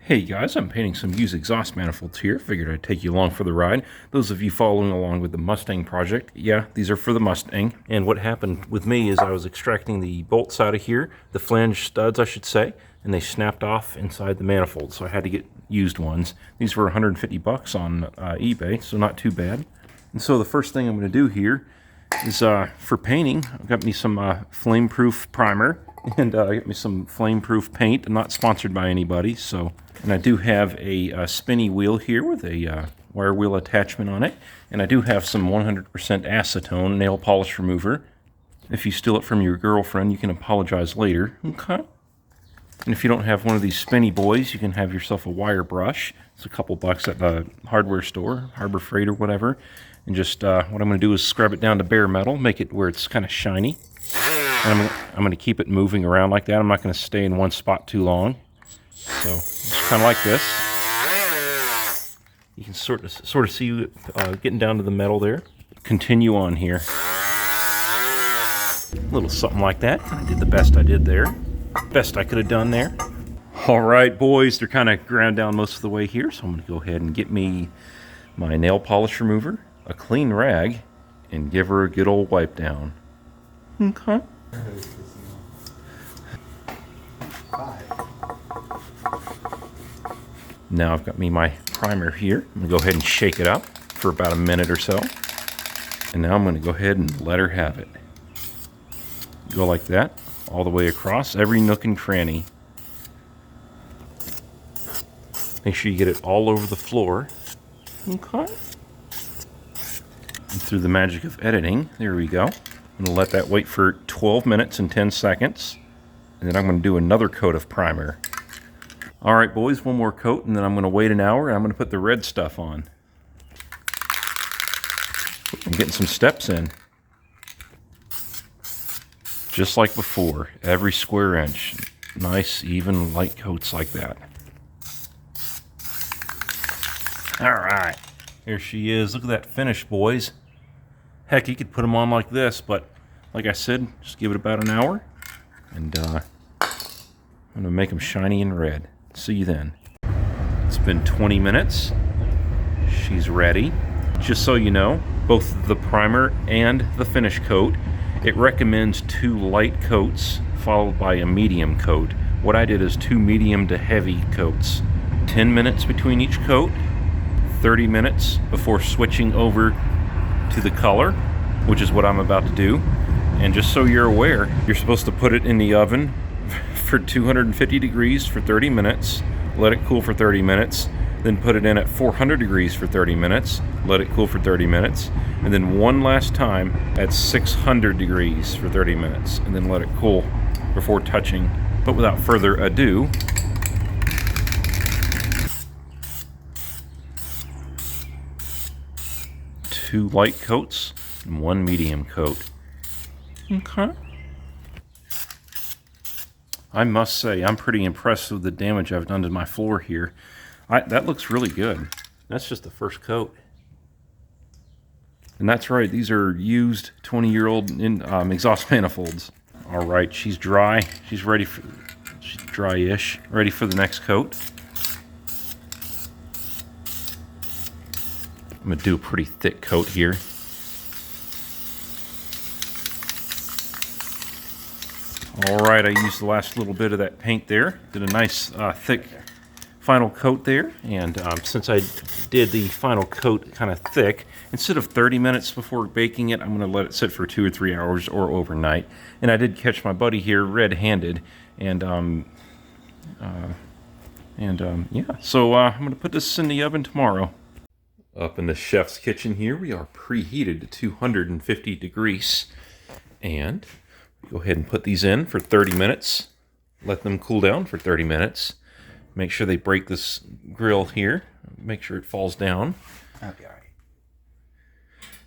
Hey guys, I'm painting some used exhaust manifolds here. Figured I'd take you along for the ride. Those of you following along with the Mustang project, yeah, these are for the Mustang. And what happened with me is I was extracting the bolts out of here, the flange studs I should say, and they snapped off inside the manifold, so I had to get used ones. These were 150 bucks on eBay, so not too bad. And so the first thing I'm going to do here is for painting, I've got me some flame-proof primer, and I got me some flame-proof paint. I'm not sponsored by anybody, so... And I do have a spinny wheel here with a wire wheel attachment on it. And I do have some 100% acetone nail polish remover. If you steal it from your girlfriend, you can apologize later. Okay. And if you don't have one of these spinny boys, you can have yourself a wire brush. It's a couple bucks at the hardware store, Harbor Freight or whatever. And just what I'm going to do is scrub it down to bare metal, make it where it's kind of shiny. And I'm going to keep it moving around like that. I'm not going to stay in one spot too long. So it's kind of like this. You can sort of see getting down to the metal there. Continue on here. A little something like that. I did the best I did there. Best I could have done there. All right, boys, they're kind of ground down most of the way here, so I'm going to go ahead and get me my nail polish remover, a clean rag, and give her a good old wipe down. Okay. Now I've got me my primer here. I'm going to go ahead and shake it up for about a minute or so. And now I'm going to go ahead and let her have it. Go like that, all the way across, every nook and cranny. Make sure you get it all over the floor. Okay. And through the magic of editing, there we go. I'm going to let that wait for 12 minutes and 10 seconds. And then I'm going to do another coat of primer. All right, boys, one more coat, and then I'm going to wait an hour, and I'm going to put the red stuff on. I'm getting some steps in. Just like before, every square inch. Nice, even, light coats like that. All right, here she is. Look at that finish, boys. Heck, you could put them on like this, but like I said, just give it about an hour, and I'm going to make them shiny and red. See you then. It's been 20 minutes. She's ready. Just so you know, both the primer and the finish coat, it recommends 2 light coats followed by a medium coat. What I did is 2 medium to heavy coats. 10 minutes between each coat, 30 minutes before switching over to the color, which is what I'm about to do. And just so you're aware, you're supposed to put it in the oven for 250 degrees for 30 minutes, let it cool for 30 minutes, then put it in at 400 degrees for 30 minutes, let it cool for 30 minutes, and then one last time at 600 degrees for 30 minutes, and then let it cool before touching. But without further ado, two light coats and 1 medium coat. Okay. I must say, I'm pretty impressed with the damage I've done to my floor here. That looks really good. That's just the first coat. And that's right, these are used 20-year-old exhaust manifolds. All right, she's dry. She's ready for, she's dry-ish, ready for the next coat. I'm gonna do a pretty thick coat here. All right, I used the last little bit of that paint there. Did a nice thick final coat there. And since I did the final coat kind of thick, instead of 30 minutes before baking it, I'm going to let it sit for 2 or 3 hours or overnight. And I did catch my buddy here red-handed. And yeah, so I'm going to put this in the oven tomorrow. Up in the chef's kitchen here, we are preheated to 250 degrees. And go ahead and put these in for 30 minutes. Let them cool down for 30 minutes. Make sure they break this grill here. Make sure it falls down. Okay.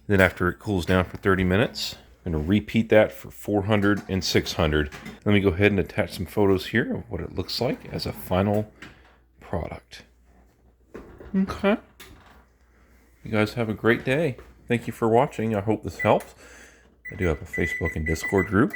Then after it cools down for 30 minutes, I'm going to repeat that for 400 and 600. Let me go ahead and attach some photos here of what it looks like as a final product. Okay. You guys have a great day. Thank you for watching. I hope this helps. I do have a Facebook and Discord group.